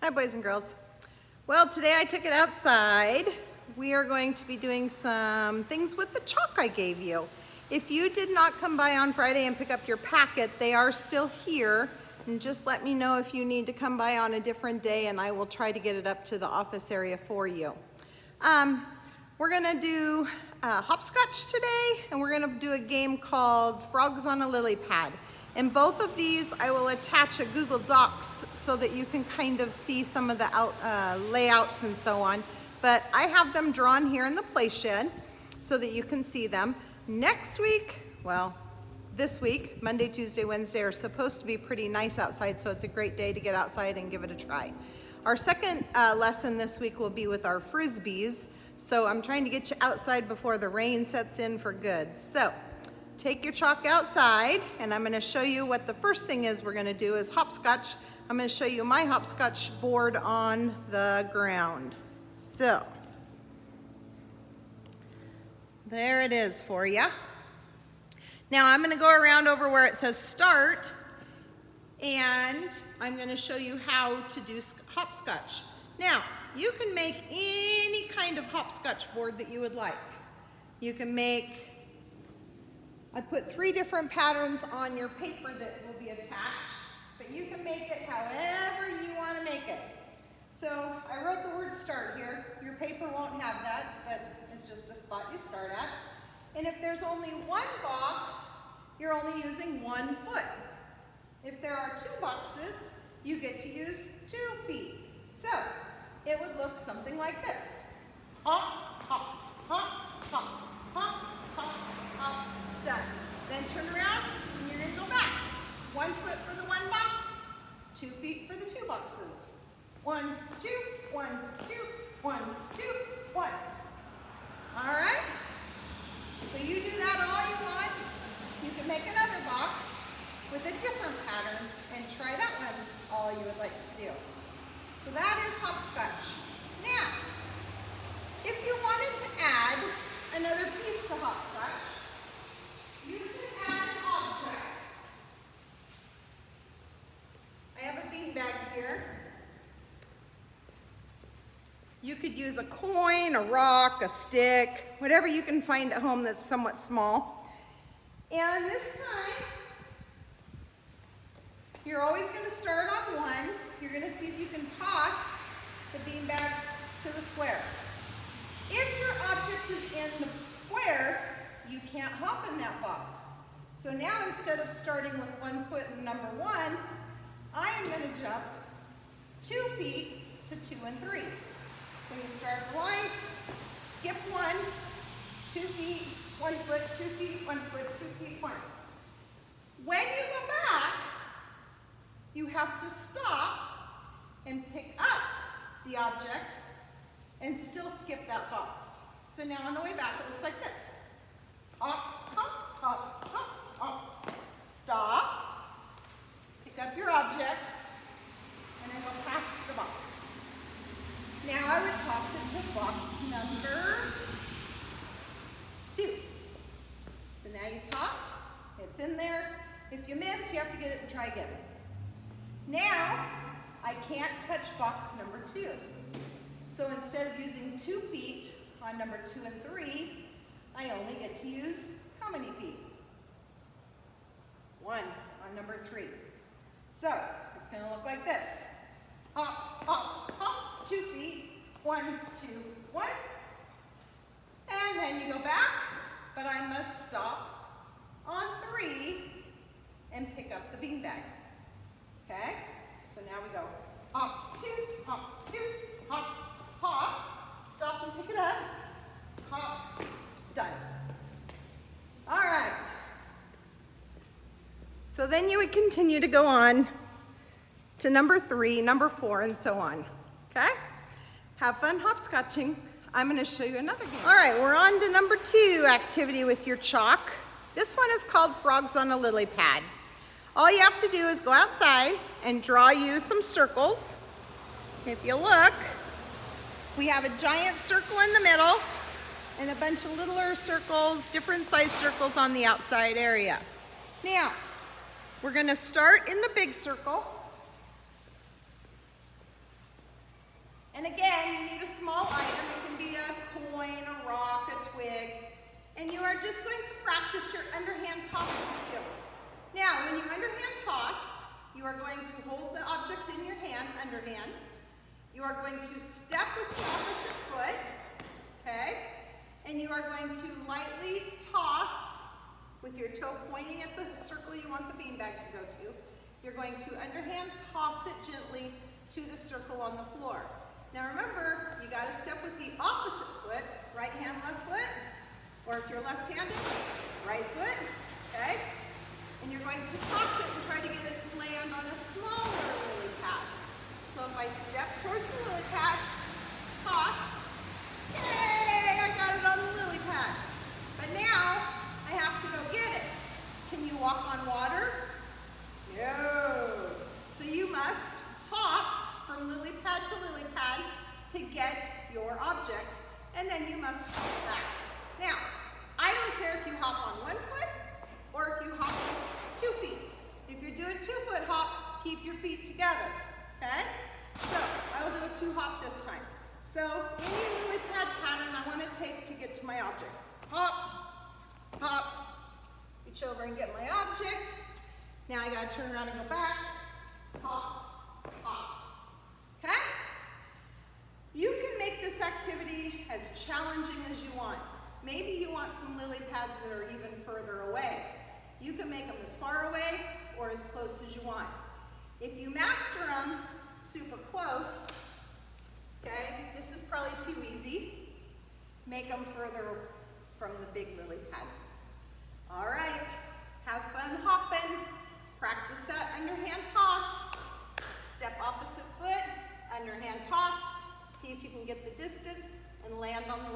Hi, boys and girls. Well, today I took it outside. We are going to be doing some things with the chalk I gave you. If you did not come by on Friday and pick up your packet, they are still here. And just let me know if you need to come by on a different day and I will try to get it up to the office area for you. We're gonna do hopscotch today, and we're gonna do a game called Frogs on a Lily Pad. And both of these, I will attach a Google Docs so that you can kind of see some of the layouts and so on. But I have them drawn here in the play shed so that you can see them. Next week, well, this week, Monday, Tuesday, Wednesday are supposed to be pretty nice outside, so it's a great day to get outside and give it a try. Our second lesson this week will be with our Frisbees. So I'm trying to get you outside before the rain sets in for good. So take your chalk outside, and I'm gonna show you what the first thing is we're gonna do is hopscotch. I'm gonna show you my hopscotch board on the ground. So, there it is for you. Now I'm gonna go around over where it says start, and I'm gonna show you how to do hopscotch. Now, you can make any kind of hopscotch board that you would like. You can make, I put 3 different patterns on your paper that will be attached, but you can make it however you want to make it. So I wrote the word start here. Your paper won't have that, but it's just a spot you start at. And if there's only 1 box, you're only using 1 foot. If there are 2 boxes, you get to use 2 feet. So it would look something like this. Hop, hop, hop, hop, hop, hop, hop, done. Then turn around and you're gonna go back. 1 foot for the 1 box, 2 feet for the 2 boxes. 1, 2, 1, 2, 1, 2, 1. All right? So you do that all you want. You can make another box with a different pattern and try that one all you would like to do. So that is hopscotch. Now, if you wanted to add another piece to hopscotch, you can add an object. I have a beanbag here. You could use a coin, a rock, a stick, whatever you can find at home that's somewhat small. And this time, you're always going to start on 1. You're going to see if you can toss the beanbag to the square. If your object is in the square, you can't hop in that box. So now instead of starting with 1 foot and number 1, I am going to jump 2 feet to 2 and 3. So you start the line, skip 1, 2 feet, 1 foot, 2 feet, 1 foot, 2 feet, 1. When you go back, you have to stop and pick up the object and still skip that box. So now on the way back, it looks like this. Hop, hop, hop, hop, hop. Stop, pick up your object, and then go past the box. Now I would toss it to box number 2. So now you toss, it's in there. If you miss, you have to get it and try again. Now, I can't touch box number 2. So instead of using 2 feet on number 2 and 3, I only get to use how many feet? 1 on number 3. So it's going to look like this. Hop, hop, hop, 2 feet, 1, 2, 1. And then you go back, but I must stop on 3 and pick up the beanbag. Okay, so now we go hop, 2, hop, 2, hop, hop, stop and pick it up, hop, done. All right. So then you would continue to go on to number 3, number 4, and so on. Okay? Have fun hopscotching. I'm going to show you another game. All right, we're on to number 2 activity with your chalk. This one is called Frogs on a Lily Pad. All you have to do is go outside and draw you some circles. If you look, we have a giant circle in the middle and a bunch of littler circles, different size circles on the outside area. Now, we're going to start in the big circle And again, you need a small item. It can be a coin, a rock, a twig. And you are just going to practice your underhand tossing skills. Now, when you underhand toss, you are going to hold the object in your hand, underhand. You are going to step with the opposite foot, okay? And you are going to lightly toss with your toe pointing at the circle you want the beanbag to go to. You're going to underhand toss it gently to the circle on the floor. Now remember, you got to step with the opposite foot, right hand, left foot, or if you're left-handed, right foot, okay? And you're going to toss it and try to get it to land on a smaller lily pad. So if I step towards the lily pad, toss, yay, I got it on the lily pad. But now, I have to go get it. Can you walk on water? No. So you must hop from lily pad to lily pad to get your object, and then you must hop back. Now, I don't care if you hop on 1 foot or if you hop with 2 feet. If you're doing 2-foot hop, keep your feet together, okay? So, I will do a 2 hop this time. So, any lily pad pattern I want to take to get to my object. Hop, hop, reach over and get my object. Now I gotta turn around and go back, hop, hop, okay? You can make this activity as challenging as you want. Maybe you want some lily pads that are even further away. You can make them as far away or as close as you want. If you master them super close, okay, this is probably too easy. Make them further from the big lily pad. All right, have fun hopping. Practice that underhand toss. Step opposite foot, underhand toss. See if you can get the distance and land on the